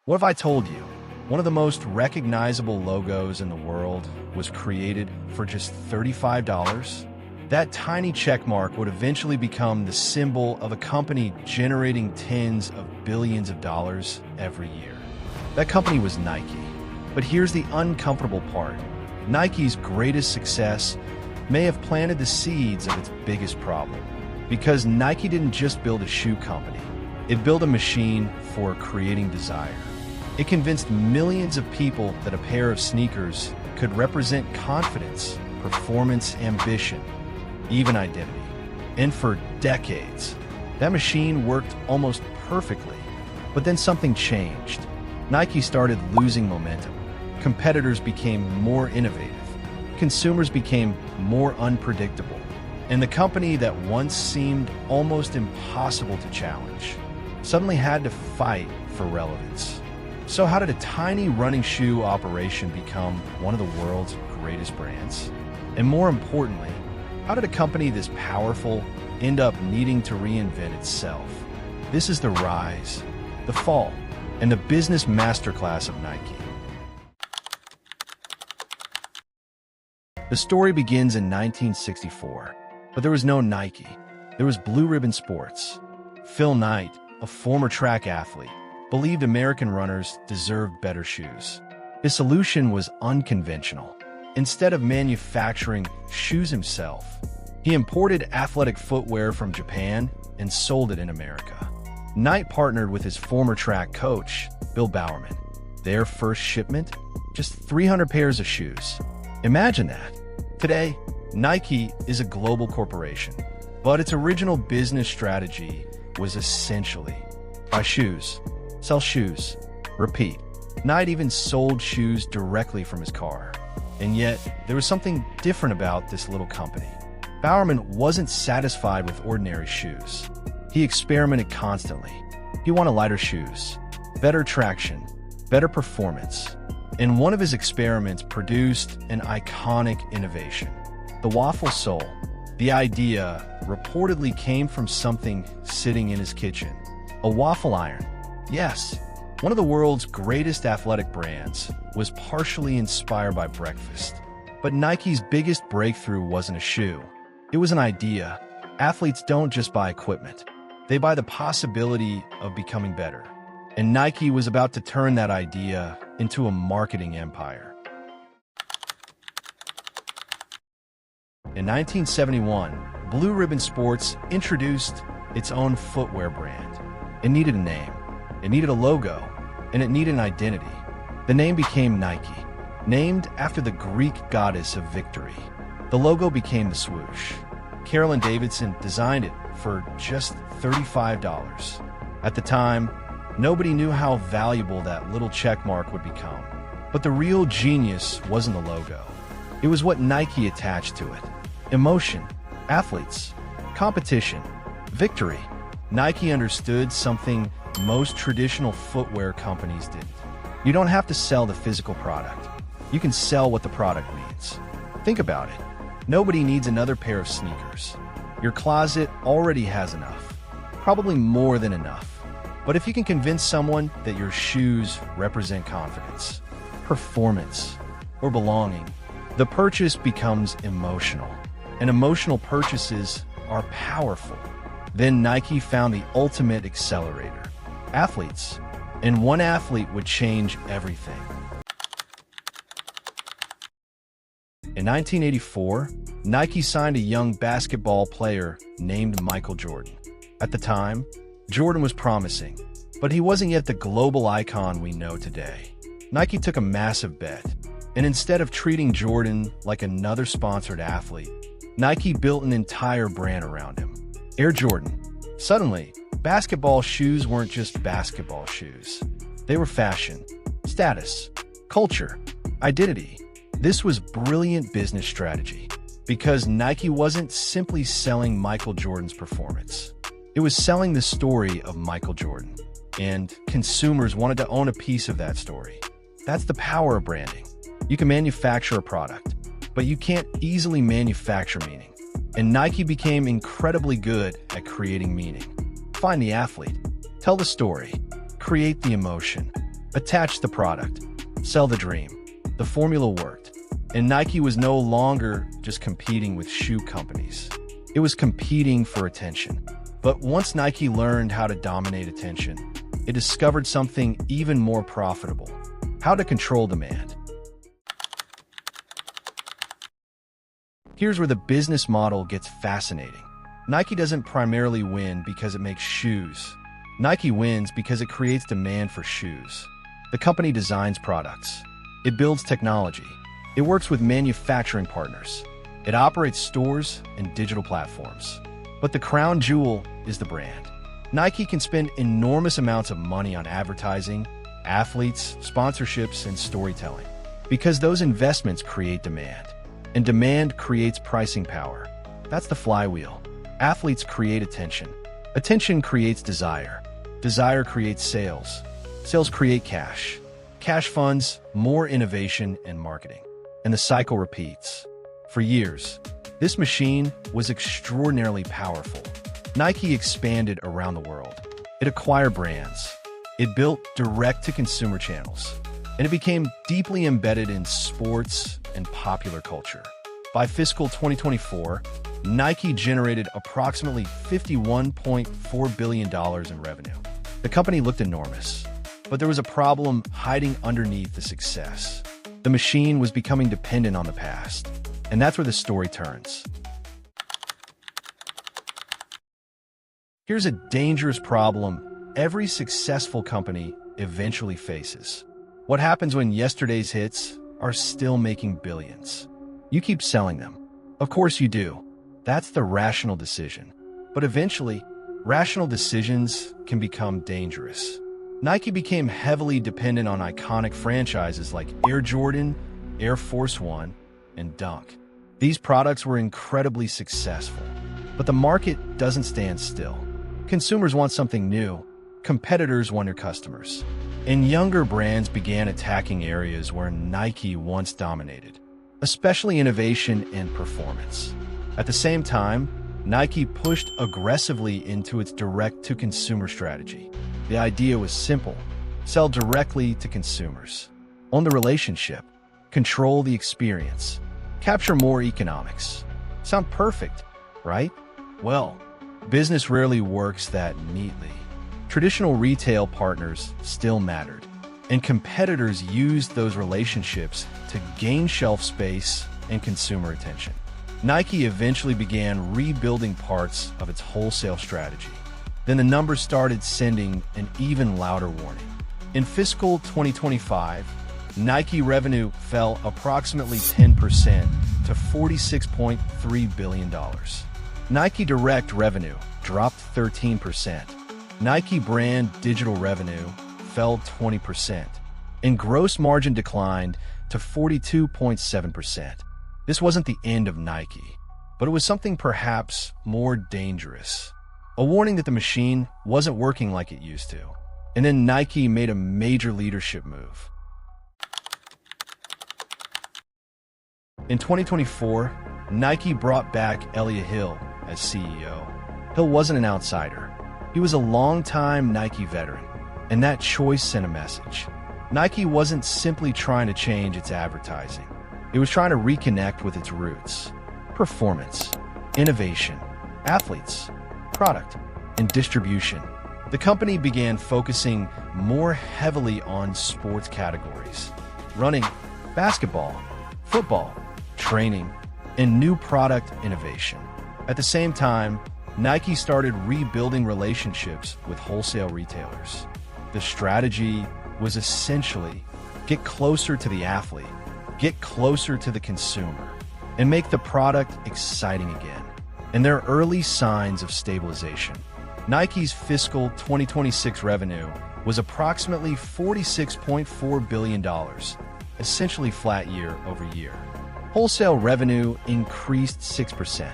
What if I told you one of the most recognizable logos in the world was created for just $35? That tiny check mark would eventually become the symbol of a company generating tens of billions of dollars every year. That company was Nike. But here's the uncomfortable part. Nike's greatest success may have planted the seeds of its biggest problem. Because Nike didn't just build a shoe company, it built a machine for creating desire. It convinced millions of people that a pair of sneakers could represent confidence, performance, ambition, even identity. And for decades, that machine worked almost perfectly. But then something changed. Nike started losing momentum. Competitors became more innovative. Consumers became more unpredictable. And the company that once seemed almost impossible to challenge suddenly had to fight for relevance. So how did a tiny running shoe operation become one of the world's greatest brands? And more importantly, how did a company this powerful end up needing to reinvent itself? This is the rise, the fall, and the business masterclass of Nike. The story begins in 1964, but there was no Nike. There was Blue Ribbon Sports. Phil Knight, a former track athlete, believed American runners deserved better shoes. His solution was unconventional. Instead of manufacturing shoes himself, he imported athletic footwear from Japan and sold it in America. Knight partnered with his former track coach, Bill Bowerman. Their first shipment? Just 300 pairs of shoes. Imagine that. Today, Nike is a global corporation, but its original business strategy was essentially buy shoes, sell shoes, repeat. Knight even sold shoes directly from his car. And yet, there was something different about this little company. Bowerman wasn't satisfied with ordinary shoes. He experimented constantly. He wanted lighter shoes, better traction, better performance. And one of his experiments produced an iconic innovation. The waffle sole. The idea reportedly came from something sitting in his kitchen. A waffle iron. Yes, one of the world's greatest athletic brands was partially inspired by breakfast. But Nike's biggest breakthrough wasn't a shoe. It was an idea. Athletes don't just buy equipment. They buy the possibility of becoming better. And Nike was about to turn that idea into a marketing empire. In 1971, Blue Ribbon Sports introduced its own footwear brand. It needed a name, it needed a logo, and it needed an identity. The name became Nike, named after the Greek goddess of victory. The logo became the Swoosh. Carolyn Davidson designed it for just $35. At the time, nobody knew how valuable that little check mark would become. But the real genius wasn't the logo. It was what Nike attached to it. Emotion, athletes, competition, victory. Nike understood something most traditional footwear companies didn't. You don't have to sell the physical product. You can sell what the product means. Think about it. Nobody needs another pair of sneakers. Your closet already has enough, probably more than enough. But if you can convince someone that your shoes represent confidence, performance, or belonging, the purchase becomes emotional. And emotional purchases are powerful. Then Nike found the ultimate accelerator: athletes. And one athlete would change everything. In 1984, Nike signed a young basketball player named Michael Jordan. At the time, Jordan was promising, but he wasn't yet the global icon we know today. Nike took a massive bet, and instead of treating Jordan like another sponsored athlete, Nike built an entire brand around him. Air Jordan. Suddenly, basketball shoes weren't just basketball shoes. They were fashion, status, culture, identity. This was brilliant business strategy because Nike wasn't simply selling Michael Jordan's performance. It was selling the story of Michael Jordan, and consumers wanted to own a piece of that story. That's the power of branding. You can manufacture a product, but you can't easily manufacture meaning. And Nike became incredibly good at creating meaning. Find the athlete, tell the story, create the emotion, Attach the product. Sell the dream. The formula worked. And Nike was no longer just competing with shoe companies. It was competing for attention. But once Nike learned how to dominate attention, it discovered something even more profitable: how to control demand. Here's where the business model gets fascinating. Nike doesn't primarily win because it makes shoes. Nike wins because it creates demand for shoes. The company designs products. It builds technology. It works with manufacturing partners. It operates stores and digital platforms. But the crown jewel is the brand. Nike can spend enormous amounts of money on advertising, athletes, sponsorships, and storytelling, because those investments create demand. And demand creates pricing power. That's the flywheel. Athletes create attention. Attention creates desire. Desire creates sales. Sales create cash. Cash funds more innovation and marketing. And the cycle repeats. For years, this machine was extraordinarily powerful. Nike expanded around the world. It acquired brands. It built direct-to-consumer channels. And it became deeply embedded in sports and popular culture. By fiscal 2024, Nike generated approximately $51.4 billion in revenue. The company looked enormous, but there was a problem hiding underneath the success. The machine was becoming dependent on the past, and that's where the story turns. Here's a dangerous problem every successful company eventually faces. What happens when yesterday's hits are still making billions? You keep selling them. Of course you do. That's the rational decision. But eventually, rational decisions can become dangerous. Nike became heavily dependent on iconic franchises like Air Jordan, Air Force One, and Dunk. These products were incredibly successful. But the market doesn't stand still. Consumers want something new. Competitors want your customers. And younger brands began attacking areas where Nike once dominated, especially innovation and performance. At the same time, Nike pushed aggressively into its direct-to-consumer strategy. The idea was simple: sell directly to consumers. Own the relationship. Control the experience. Capture more economics. Sound perfect, right? Well, business rarely works that neatly. Traditional retail partners still mattered, and competitors used those relationships to gain shelf space and consumer attention. Nike eventually began rebuilding parts of its wholesale strategy. Then the numbers started sending an even louder warning. In fiscal 2025, Nike revenue fell approximately 10% to $46.3 billion. Nike Direct revenue dropped 13%. Nike brand digital revenue fell 20%, and gross margin declined to 42.7%. This wasn't the end of Nike, but it was something perhaps more dangerous. A warning that the machine wasn't working like it used to. And then Nike made a major leadership move. In 2024, Nike brought back Elliott Hill as CEO. Hill wasn't an outsider. He was a longtime Nike veteran, and that choice sent a message. Nike wasn't simply trying to change its advertising. It was trying to reconnect with its roots: performance, innovation, athletes, product, and distribution. The company began focusing more heavily on sports categories: running, basketball, football, training, and new product innovation. At the same time, Nike started rebuilding relationships with wholesale retailers. The strategy was essentially get closer to the athlete, get closer to the consumer, and make the product exciting again. And there are early signs of stabilization. Nike's fiscal 2026 revenue was approximately $46.4 billion, essentially flat year over year. Wholesale revenue increased 6%,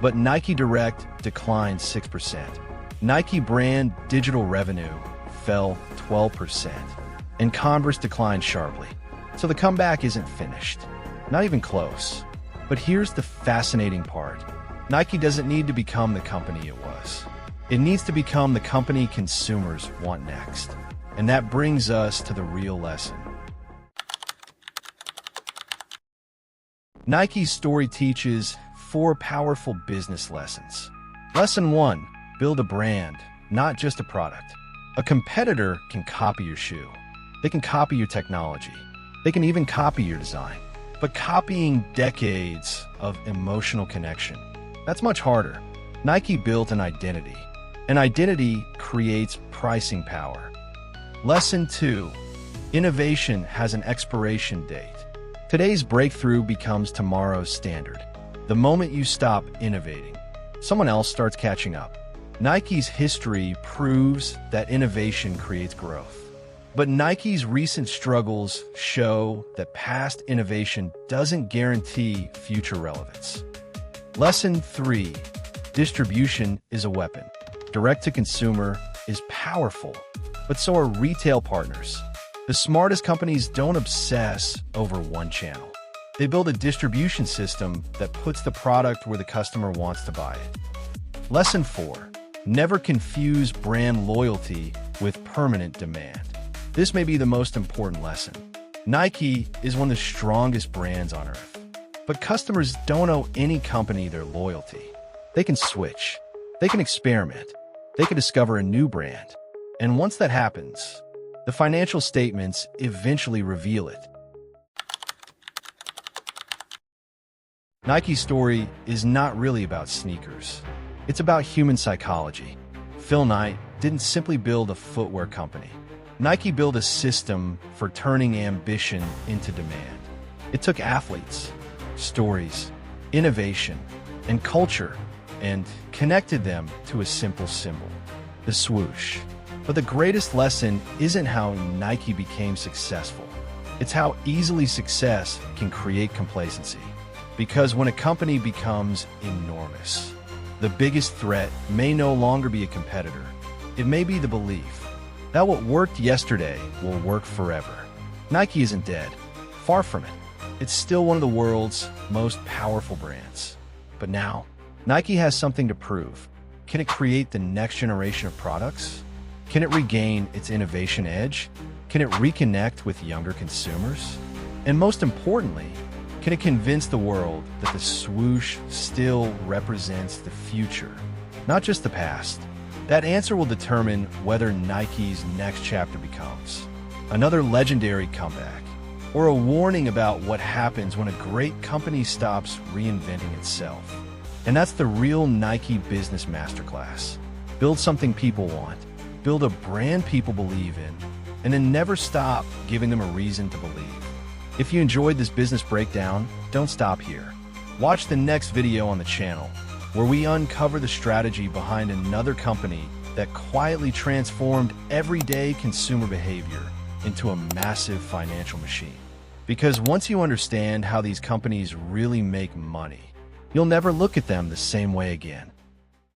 but Nike Direct declined 6%. Nike brand digital revenue fell 12%, and Converse declined sharply. So the comeback isn't finished, not even close. But here's the fascinating part. Nike doesn't need to become the company it was. It needs to become the company consumers want next. And that brings us to the real lesson. Nike's story teaches 4 powerful business lessons. Lesson 1, build a brand, not just a product. A competitor can copy your shoe. They can copy your technology. They can even copy your design. But copying decades of emotional connection, that's much harder. Nike built an identity. An identity creates pricing power. Lesson 2, innovation has an expiration date. Today's breakthrough becomes tomorrow's standard. The moment you stop innovating, someone else starts catching up. Nike's history proves that innovation creates growth. But Nike's recent struggles show that past innovation doesn't guarantee future relevance. Lesson 3, distribution is a weapon. Direct-to-consumer is powerful, but so are retail partners. The smartest companies don't obsess over one channel. They build a distribution system that puts the product where the customer wants to buy it. Lesson 4, never confuse brand loyalty with permanent demand. This may be the most important lesson. Nike is one of the strongest brands on earth, but customers don't owe any company their loyalty. They can switch, they can experiment, they can discover a new brand. And once that happens, the financial statements eventually reveal it. Nike's story is not really about sneakers. It's about human psychology. Phil Knight didn't simply build a footwear company. Nike built a system for turning ambition into demand. It took athletes, stories, innovation, and culture, and connected them to a simple symbol, the swoosh. But the greatest lesson isn't how Nike became successful. It's how easily success can create complacency. Because when a company becomes enormous, the biggest threat may no longer be a competitor. It may be the belief that what worked yesterday will work forever. Nike isn't dead. Far from it. It's still one of the world's most powerful brands. But now, Nike has something to prove. Can it create the next generation of products? Can it regain its innovation edge? Can it reconnect with younger consumers? And most importantly, can it convince the world that the swoosh still represents the future, not just the past? That answer will determine whether Nike's next chapter becomes another legendary comeback, or a warning about what happens when a great company stops reinventing itself. And that's the real Nike Business Masterclass. Build something people want, build a brand people believe in, and then never stop giving them a reason to believe. If you enjoyed this business breakdown, don't stop here. Watch the next video on the channel, where we uncover the strategy behind another company that quietly transformed everyday consumer behavior into a massive financial machine. Because once you understand how these companies really make money, you'll never look at them the same way again.